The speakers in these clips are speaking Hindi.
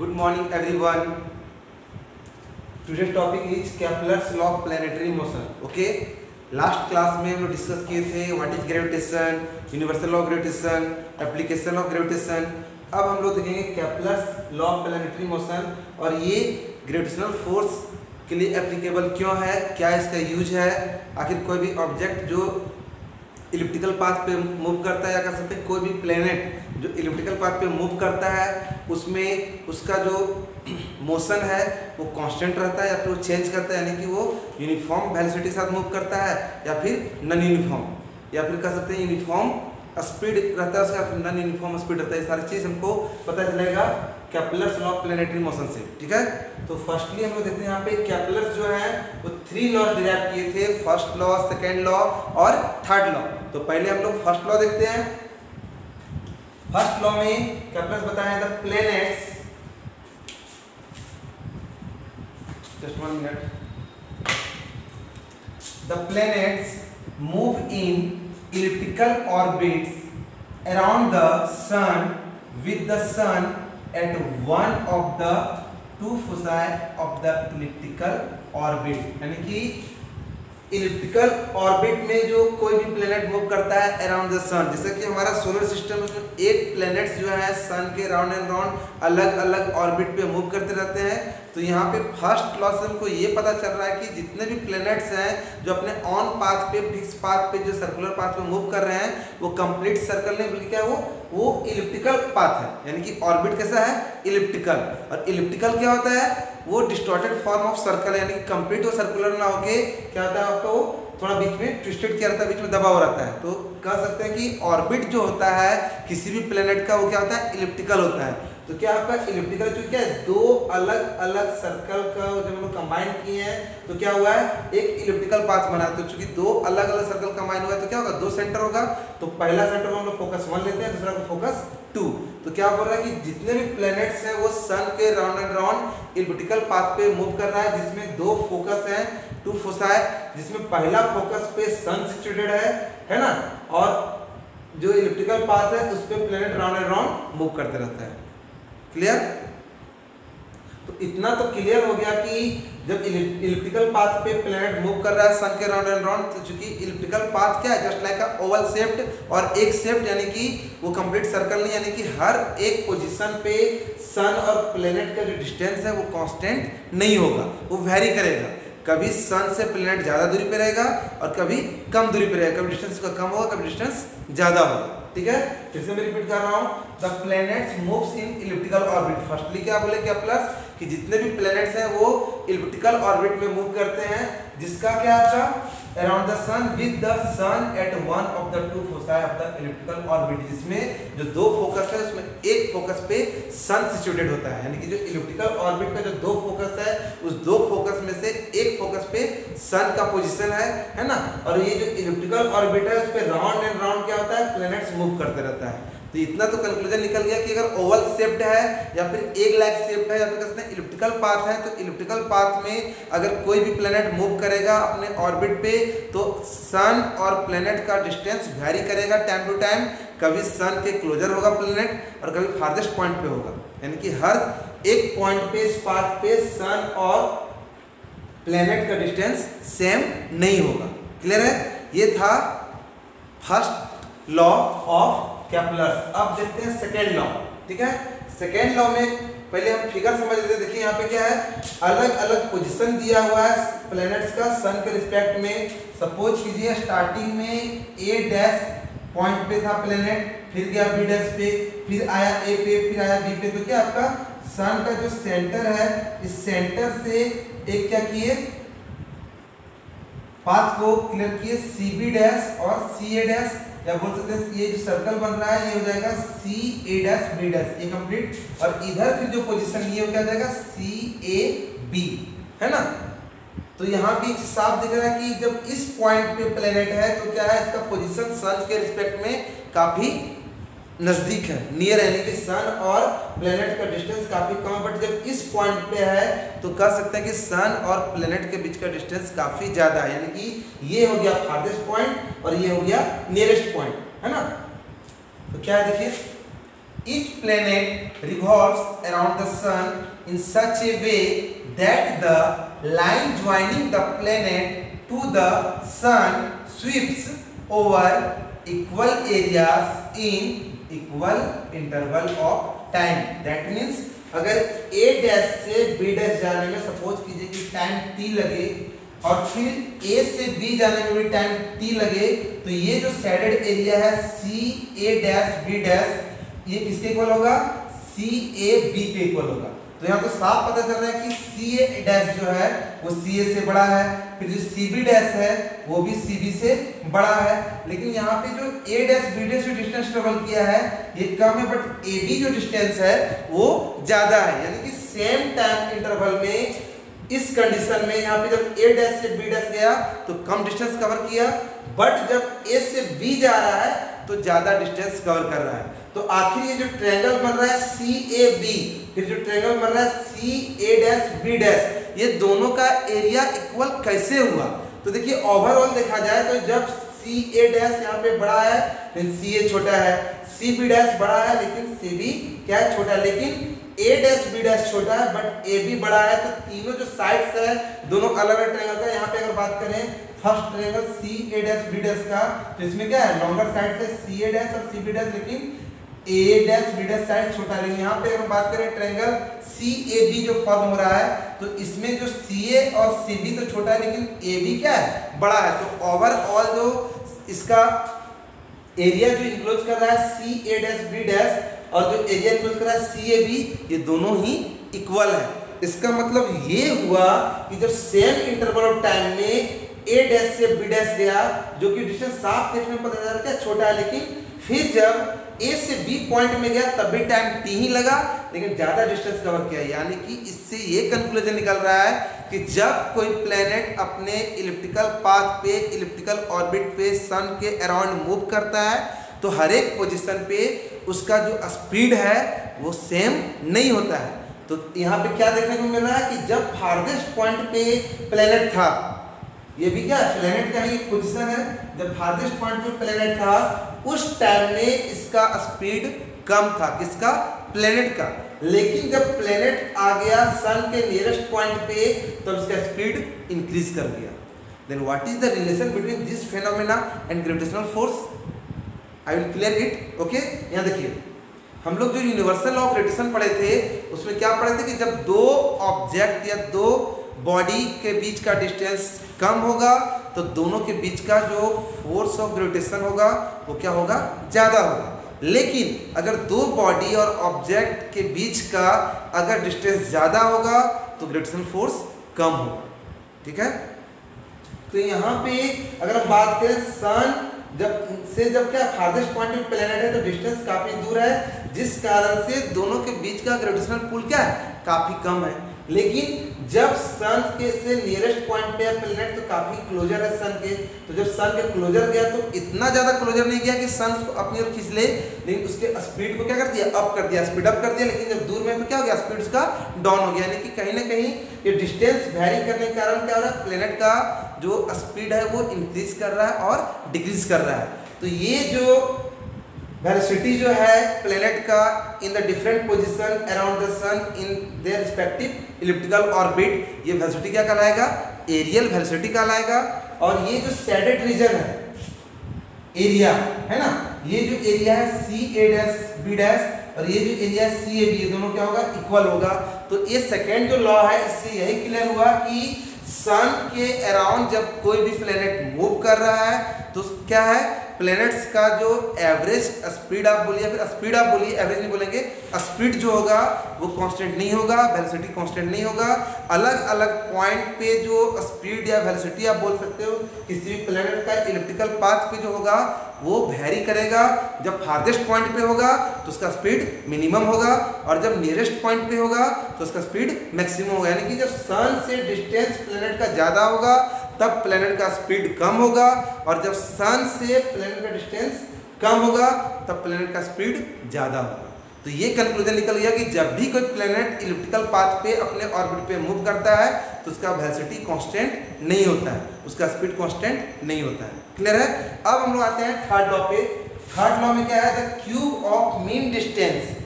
Good morning everyone. Today's topic is Kepler's law of planetary motion. Okay. Last class में हम लोग डिस्कस किए थे what is gravitation, universal law of gravitation, application of gravitation. अब हम लोग देखेंगे Kepler's law of planetary motion और ये ग्रेविटेशनल फोर्स के लिए एप्लीकेबल क्यों है, क्या इसका यूज है। आखिर कोई भी ऑब्जेक्ट जो इलिप्टिकल पाथ पे मूव करता है या कह सकते हैं कोई भी प्लेनेट जो इलिप्टिकल पाथ पे मूव करता है उसमें उसका जो मोशन है वो कांस्टेंट रहता है या फिर वो चेंज करता है, यानी कि वो यूनिफॉर्म वेलोसिटी के साथ मूव करता है या फिर नॉन यूनिफॉर्म, या फिर कह सकते हैं यूनिफॉर्म स्पीड रहता है उसका, नॉन यूनिफॉर्म स्पीड रहता है। ये सारी चीज़ हमको पता चलेगा Kepler's law of planetary motion से। ठीक है, तो फर्स्टली हम लोग देखते हैं यहाँ पे केप्लर्स जो है वो 3 लॉ डिराइव किए थे, फर्स्ट लॉ, सेकेंड लॉ और थर्ड लॉ। तो पहले हम लोग फर्स्ट लॉ देखते हैं। फर्स्ट लॉ में केप्लर्स बताया the planets, just 1 minute, the planets move in elliptical orbits around the sun with the sun at one of the two foci of the elliptical orbit। यानी कि इलिप्टिकल ऑर्बिट में जो कोई भी प्लेनेट मूव करता है अराउंड द सन, जैसे कि हमारा सोलर सिस्टम में 8 प्लैनेट्स जो है सन के राउंड एंड राउंड अलग अलग ऑर्बिट पे मूव करते रहते हैं। तो यहाँ पे फर्स्ट लॉ से हमको ये पता चल रहा है कि जितने भी प्लैनेट्स हैं जो अपने ऑन पाथ पे, फिक्स पाथ पे, जो सर्कुलर पाथ पे मूव कर रहे हैं वो कंप्लीट सर्कल नहीं बल्कि क्या है वो इलिप्टिकल पाथ है, यानी कि ऑर्बिट कैसा है, इलिप्टिकल। और इलिप्टिकल क्या होता है, वो डिस्टॉर्टेड फॉर्म ऑफ सर्कल, यानी कि कंप्लीट वो सर्कुलर ना होके क्या होता है आपका वो थोड़ा बीच में ट्विस्टेड किया रहता है, बीच में दबा हुआ रहता है। तो कह सकते हैं कि ऑर्बिट जो होता है किसी भी प्लेनेट का वो क्या होता है, इलिप्टिकल होता है। तो क्या आपका इलिप्टिकल जो क्या है, 2 अलग अलग सर्कल का जब हम लोग कंबाइन किए हैं तो क्या हुआ है, एक इलिप्टिकल पाथ बना। तो चूंकि 2 अलग अलग सर्कल कंबाइन हुआ है तो क्या होगा, 2 सेंटर होगा। तो पहला सेंटर को हम लोग फोकस 1 लेते हैं, दूसरा को फोकस 2। तो क्या बोल रहा है कि जितने भी प्लैनेट्स हैं वो सन के round and round elliptical path पे मूव कर रहा है, जिसमें 2 फोकस हैं, 2 फोसाई, जिसमें पहला फोकस पे सन सिचुएटेड है ना, और जो इलिप्टिकल पाथ है उस पे planet round and round move करते रहता है। क्लियर? तो इतना तो क्लियर हो गया कि जब इलिप्टिकल पाथ पे प्लैनेट मूव कर रहा है सन के राउंड एंड राउंड, तो चूंकि इलिप्टिकल पाथ क्या है, जस्ट लाइक अ ओवल शेप्ड और एक शेप्ड, यानी कि वो कंप्लीट सर्कल नहीं, यानी कि हर एक पोजीशन पे सन और प्लैनेट का जो डिस्टेंस है वो कांस्टेंट नहीं होगा, वो वेरी करेगा। कभी सन से प्लैनेट ज़्यादा दूरी पे रहेगा और कभी कम दूरी पे रहेगा, कभी डिस्टेंस का कम होगा, कभी डिस्टेंस ज़्यादा होगा। ठीक है, फिर से मैं रिपीट कर रहा हूँ, the planets moves in elliptical orbit. Firstly क्या बोले केप्लर्स कि जितने भी प्लैनेट्स हैं वो इलिप्टिकल ऑर्बिट में मूव करते हैं, जिसका क्या था, around the sun with the sun at one of the 2 foci of the elliptical orbit, जिसमें जो 2 फोकस है उसमें एक फोकस पे सन सिचुएटेड होता है, यानी कि जो इलिप्टिकल ऑर्बिट का जो 2 फोकस है उस 2 फोकस में से एक फोकस पे सन का पोजीशन है ना। और ये जो इलिप्टिकल ऑर्बिट है उस पे राउंड एंड राउंड क्या होता है, प्लैनेट्स मूव करते रहता है। तो इतना तो कंक्लूजन निकल गया कि अगर ओवल शेप्ड है या फिर एग लाइक शेप्ड है या फिर कहते हैं इलिप्टिकल पाथ है, तो इलिप्टिकल पाथ में अगर कोई भी प्लैनेट मूव करेगा अपने ऑर्बिट पे तो सन और प्लैनेट का डिस्टेंस वेरी करेगा टाइम टू टाइम। कभी सन के क्लोजर होगा प्लैनेट और कभी फारदेस्ट पॉइंट पे होगा, यानी कि हर एक पॉइंट पे इस पाथ पे सन और प्लैनेट का डिस्टेंस सेम नहीं होगा। क्लियर है? ये था फर्स्ट लॉ ऑफ केप्लर्स। अब देखते हैं सेकेंड लॉ। ठीक है, सेकेंड लॉ में पहले हम फिगर समझ लेते हैं। देखिए यहाँ पे क्या है, अलग अलग पोजीशन दिया हुआ है प्लैनेट्स का सन के रिस्पेक्ट में। सपोज कीजिए स्टार्टिंग में ए डैश पॉइंट पे था प्लैनेट, फिर गया बी डैश पे, फिर आया ए पे, फिर आया बी पे। तो क्या आपका सन का जो सेंटर है, इस सेंटर से एक क्या किए, पाथ को क्लियर किए, सी बी डैश और सी ए डैश, या बोल सकते हैं ये जो सर्कल बन रहा है ये हो जाएगा सी ए डैश बी डैश, ये कंप्लीट। और इधर फिर जो पोजीशन ये हो जाएगा सी ए बी, है ना। तो यहाँ भी साफ दिख रहा है कि जब इस पॉइंट पे प्लैनेट है तो क्या है, इसका पोजीशन सन के रिस्पेक्ट में काफी नजदीक है, नियर, यानी कि सन और प्लैनेट का डिस्टेंस काफी कम है। बट जब इस पॉइंट पे है तो कह सकते हैं कि सन और प्लैनेट के बीच का डिस्टेंस काफी ज्यादा है, यानी कि ये हो गया फारदेस्ट पॉइंट और ये हो गया नियरेस्ट पॉइंट, है ना। तो क्या है देखिए, each planet revolves around the sun in such a way that the line joining the planet to the sun sweeps over equal areas in equal interval of time. That means अगर A डैश से B डैश जाने में सपोज कीजिए कि टाइम t लगे और फिर A से B जाने में भी टाइम t लगे, तो ये जो शेडेड एरिया है C A dash B dash, ये किसके इक्वल होगा? C A B के इक्वल होगा। तो यहाँ तो साफ पता चल रहा है कि C A डैश जो है वो C A से बड़ा है, फिर जो C B डैश है वो भी C B से बड़ा है। लेकिन यहाँ पे जो A डैश B डैश जो डिस्टेंस ट्रेवल किया है ये कम है, बट A B जो डिस्टेंस है वो ज्यादा है। यानी कि सेम टाइम इंटरवल में इस कंडीशन में यहाँ पे जब A डैश से B डैश गया तो कम डिस्टेंस कवर किया, बट जब A से B जा रहा है तो ज्यादा डिस्टेंस कवर कर रहा है। तो आखिर ये जो ट्रायंगल बन रहा है CAB, फिर जो ट्रायंगल बन रहा है CA डैश B डैश, ये दोनों का एरिया इक्वल कैसे हुआ? तो देखिए ओवरऑल देखा जाए तो जब CA डैश यहाँ पे बड़ा है लेकिन CA छोटा है, CB डैश बड़ा है लेकिन CB क्या है? छोटा है। लेकिन A डैश B डैश छोटा है बट AB बड़ा है। तो तीनों जो साइड्स है दोनों अलग अलग ट्रायंगल का। यहाँ पे अगर बात करें first triangle CA dash B dash का, तो इसमें क्या है? लॉन्गर साइड से CA डैश और CB डैश, लेकिन A dash B dash side छोटा है। लेकिन यहाँ पे अगर बात करें ट्रायंगल CAB जो फॉर्म हो रहा है, तो इसमें जो CA और CB तो छोटा है लेकिन AB क्या है? बड़ा है। तो ओवरऑल जो इसका एरिया जो इंक्लोज कर रहा है CA डैश B डैश और जो एरिया इंक्लोज कर रहा है CAB, ये दोनों ही इक्वल है। इसका मतलब ये हुआ कि जब सेम इंटरवल ऑफ टाइम में A डैश से B डैश गया, जो कि डिस्टेंस साफ देखने में पता चल रहा है छोटा है, लेकिन फिर जब A से B पॉइंट में गया तब भी टाइम t ही लगा लेकिन ज्यादा डिस्टेंस कवर किया। यानी कि इससे ये कंक्लूजन निकल रहा है कि जब कोई प्लेनेट अपने इलिप्टिकल पाथ पे, इलिप्टिकल ऑर्बिट पे सन के अराउंड मूव करता है तो हर एक पोजीशन पे उसका जो स्पीड है वो सेम नहीं होता है। तो यहाँ पे क्या देखने को मिल रहा है कि जब फारदेस्ट पॉइंट पे प्लेनेट था, ये भी क्या प्लेनेट का ही पोजीशन है, जब फारदेस्ट पॉइंट पे प्लेनेट था उस टाइम में इसका स्पीड कम था, किसका? प्लेनेट का। लेकिन जब प्लेनेट आ गया सन के नियरेस्ट पॉइंट पे तो इसका स्पीड इंक्रीज कर दिया। Then what is the relation between this phenomena and gravitational force? I will clear it. Okay, यहाँ देखिए हम लोग जो यूनिवर्सल लॉ ऑफ ग्रेविटेशन पढ़े थे उसमें क्या पढ़े थे कि जब दो ऑब्जेक्ट या दो बॉडी के बीच का डिस्टेंस कम होगा तो दोनों के बीच का जो फोर्स ऑफ ग्रेविटेशन होगा वो क्या होगा? ज़्यादा होगा। लेकिन अगर दो बॉडी और ऑब्जेक्ट के बीच का अगर डिस्टेंस ज़्यादा होगा तो ग्रेविटेशनल फोर्स कम होगा। ठीक है, तो यहाँ पे अगर हम बात करें सन जब क्या फारदेस्ट पॉइंट पे प्लेनेट है तो डिस्टेंस काफ़ी दूर है, जिस कारण से दोनों के बीच का ग्रेविटेशनल पुल क्या है? काफ़ी कम है। लेकिन जब सन के से नियरेस्ट पॉइंट पे है प्लेनेट तो काफी क्लोजर है सन के, तो जब सन के क्लोजर गया तो इतना ज्यादा क्लोजर नहीं गया कि सन उसको अपनी ओर खींच ले, लेकिन उसके स्पीड को क्या कर दिया? अप कर दिया, स्पीड अप कर दिया। लेकिन जब दूर में तो क्या हो गया? स्पीड उसका डाउन हो गया। यानी कि कहीं ना कहीं ये डिस्टेंस वैरी करने के कारण क्या हो रहा है? प्लेनेट का जो स्पीड है वो इंक्रीज कर रहा है और डिक्रीज कर रहा है। तो ये जो वेलोसिटी जो है प्लेनेट का in the different position around the sun in their respective elliptical orbit, ये वेलोसिटी क्या कहलाएगा? एरियल वेलोसिटी कहलाएगा। और ये जो शेडेड रीजन है एरिया है ना, ये जो एरिया है CA डैश B डैश और ये जो एरिया है CAB, ये दोनों क्या होगा? इक्वल होगा। तो ये सेकेंड जो लॉ है इससे यही क्लियर हुआ कि सन के अराउंड जब कोई भी प्लेनेट मूव कर रहा है तो क्या है? प्लैनेट्स का जो एवरेज स्पीड आप बोलिए, फिर स्पीड आप बोलिए, एवरेज नहीं बोलेंगे, स्पीड जो होगा वो कांस्टेंट नहीं होगा, वेलोसिटी कांस्टेंट नहीं होगा। अलग अलग पॉइंट पे जो स्पीड या वेलोसिटी आप बोल सकते हो किसी भी प्लैनेट का इलिप्टिकल पाथ पे जो होगा वो वेरी करेगा। जब फारदेस्ट पॉइंट पे होगा तो उसका स्पीड मिनिमम होगा और जब नियरेस्ट पॉइंट पे होगा तो उसका स्पीड मैक्सिमम होगा। यानी कि जब सन से डिस्टेंस प्लैनेट का ज़्यादा होगा तब प्लैनेट का स्पीड कम होगा और जब सन से प्लैनेट का डिस्टेंस कम होगा तब प्लैनेट का स्पीड ज़्यादा होगा। तो ये कंक्लूजन निकल गया कि जब भी कोई प्लैनेट इलिप्टिकल पाथ पे अपने ऑर्बिट पे मूव करता है तो उसका वेलोसिटी कांस्टेंट नहीं होता है, उसका स्पीड कांस्टेंट नहीं होता है। क्लियर है? अब हम लोग आते हैं थर्ड लॉ पे। थर्ड लॉ में क्या है, the cube of mean distance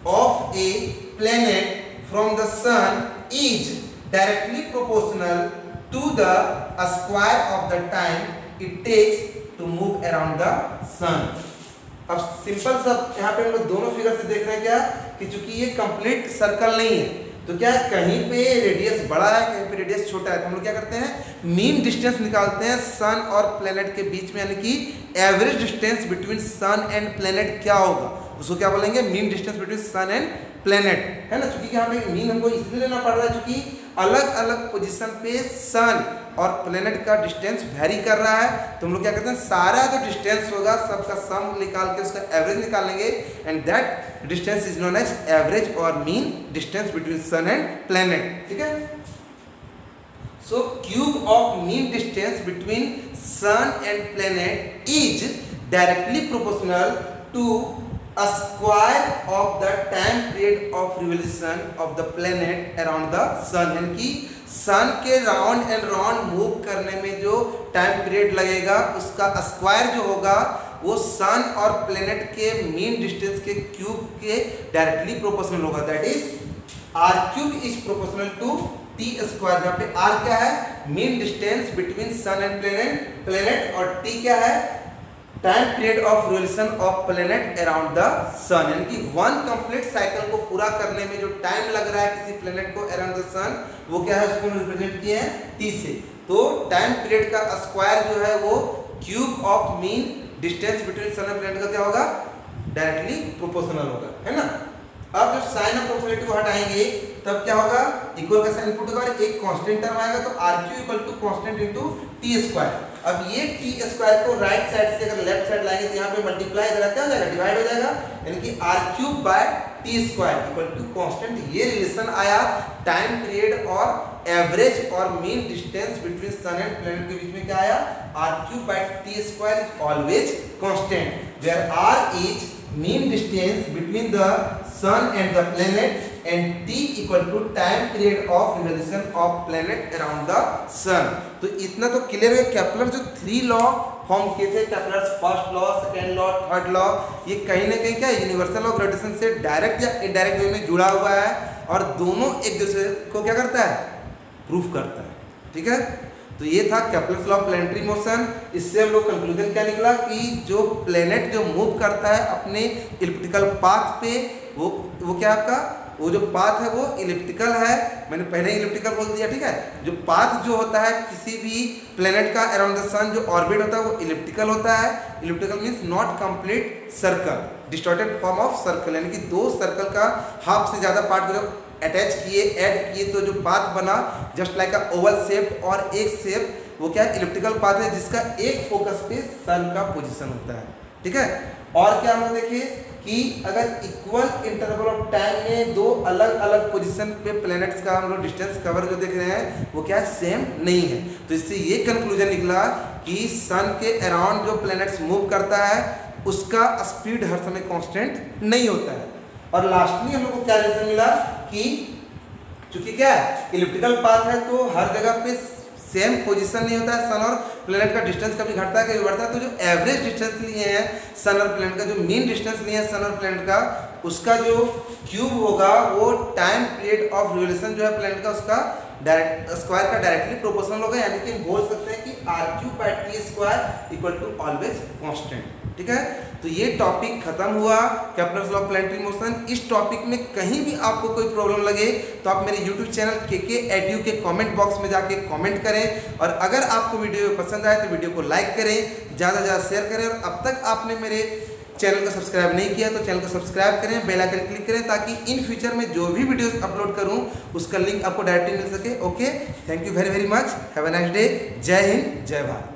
of a planet from the sun is directly proportional to the square of the time it takes to move around the sun. अब सिंपल सब यहाँ पे हम लोग दोनों फिगर से देख रहे हैं क्या कि चूंकि ये कंप्लीट सर्कल नहीं है तो क्या कहीं पे रेडियस बड़ा है कहीं पे रेडियस छोटा है, तो हम लोग क्या करते हैं मीन डिस्टेंस निकालते हैं सन और प्लेनेट के बीच में, यानी कि average distance between sun and planet क्या होगा उसको क्या बोलेंगे, mean distance between sun and planet, है ना। चूंकि यहाँ पे मीन हमको इसलिए लेना पड़ रहा है क्योंकि अलग अलग पोजीशन पे सन और प्लेनेट का डिस्टेंस वेरी कर रहा है, तो हम लोग क्या करते हैं सारा जो डिस्टेंस होगा सबका सम निकाल के उसका एवरेज निकालेंगे and that distance is known as average और mean distance between sun and planet, ठीक है। So cube of mean distance between sun and planet is directly proportional to a square of the time period of revolution of the planet around the sun, यानी कि सन के राउंड एंड राउंड मूव करने में जो टाइम पीरियड लगेगा उसका स्क्वायर जो होगा वो सन और प्लेनेट के मीन डिस्टेंस के क्यूब के डायरेक्टली प्रोपोर्शनल होगा, that is R cube is proportional to T square. यहाँ पे आर क्या है, mean distance between sun and planet और टी क्या है, time period of revolution of planet around the sun, यानी कि वन कंप्लीट साइकिल को पूरा करने में जो टाइम लग रहा है किसी प्लेनेट को अराउंड द सन वो क्या है, उसको रिप्रेजेंट किए हैं टी से। तो टाइम पीरियड का स्क्वायर जो है वो cube of mean distance between sun and planet का क्या होगा, डायरेक्टली प्रोपोर्शनल होगा, है ना। अब जब साइन ऑफ प्रोपोर्शनलिटी को हटाएंगे तब क्या होगा, इक्वल का साइन इनपुट होगा, एक कांस्टेंट टर्म आएगा तो R cube equal to constant into T square. अब ये टी स्क्वायर को राइट साइड से अगर लेफ्ट साइड लाएंगे तो यहाँ पे मल्टीप्लाई इधर क्या हो जाएगा, डिवाइड हो जाएगा, यानी कि R cube by T square equal to constant. ये रिलेशन आया टाइम पीरियड और एवरेज और mean distance between sun and planet के बीच में क्या आया, R cube by T square is always constant where R is mean distance between the sun and the planet and t equal to time period of revolution of planet around the sun। तो इतना तो क्लियर है। केपलर जो 3 लॉ फॉर्म किए थे, Kepler's first law, second law, third law, ये कहीं ना कहीं क्या यूनिवर्सल ऑफ ग्रेविटेशन से डायरेक्ट या इनडायरेक्ट वे में जुड़ा हुआ है और दोनों एक दूसरे को क्या करता है, प्रूफ करता है, ठीक है। तो ये था Kepler's law of planetary motion. इससे हम लोग कंक्लूजन क्या निकला कि जो प्लेनेट जो मूव करता है अपने इलिप्टिकल पाथ पे वो क्या आपका वो जो पाथ है वो इलिप्टिकल है, मैंने पहले ही इलिप्टिकल बोल दिया, ठीक है। जो पाथ जो होता है किसी भी प्लेनेट का अराउंड द सन जो ऑर्बिट होता है वो इलिप्टिकल होता है। Elliptical means not complete circle, distorted form of circle, यानी कि 2 सर्कल का हाफ से ज़्यादा पार्ट जो अटैच किए ऐड किए तो जो पाथ बना जस्ट लाइक अ ओवल शेप और एक शेप, वो क्या है, इलिप्टिकल पाथ है जिसका एक फोकस पे सन का पोजीशन होता है, ठीक है। और क्या हम देखिए कि अगर इक्वल इंटरवल ऑफ टाइम में 2 अलग अलग पोजीशन पे प्लैनेट्स का हम लोग डिस्टेंस कवर जो देख रहे हैं वो क्या है, सेम नहीं है। तो इससे ये कंक्लूजन निकला कि सन के अराउंड जो प्लैनेट्स मूव करता है उसका स्पीड हर समय कांस्टेंट नहीं होता है। और लास्टली हम लोग को क्या रिजल्ट मिला कि चूंकि क्या है इलिप्टिकल पाथ है तो हर जगह पे सेम पोजीशन नहीं होता है, सन और प्लेनेट का डिस्टेंस कभी घटता है कभी बढ़ता है। तो जो एवरेज डिस्टेंस लिए हैं सन और प्लेनेट का, जो मीन डिस्टेंस लिए हैं सन और प्लेनेट का, उसका जो क्यूब होगा वो टाइम पीरियड ऑफ रिवोल्यूशन जो है प्लेनेट का उसका डायरेक्ट स्क्वायर का डायरेक्टली प्रोपोर्शनल होगा, यानी कि हम बोल सकते हैं कि R cube by T square equal to always constant, ठीक है। तो ये टॉपिक खत्म हुआ Kepler's law of planetary motion. इस टॉपिक में कहीं भी आपको कोई प्रॉब्लम लगे तो आप मेरे यूट्यूब चैनल केके एडू के कमेंट बॉक्स में जाके कमेंट करें, और अगर आपको वीडियो पसंद आए तो वीडियो को लाइक करें, ज़्यादा से ज़्यादा शेयर करें, और अब तक आपने मेरे चैनल को सब्सक्राइब नहीं किया तो चैनल को सब्सक्राइब करें, बेल आइकन क्लिक करें ताकि इन फ्यूचर में जो भी वीडियोस अपलोड करूं उसका लिंक आपको डायरेक्टली मिल सके। Okay, thank you very very much, have a nice day, जय हिंद, जय भारत।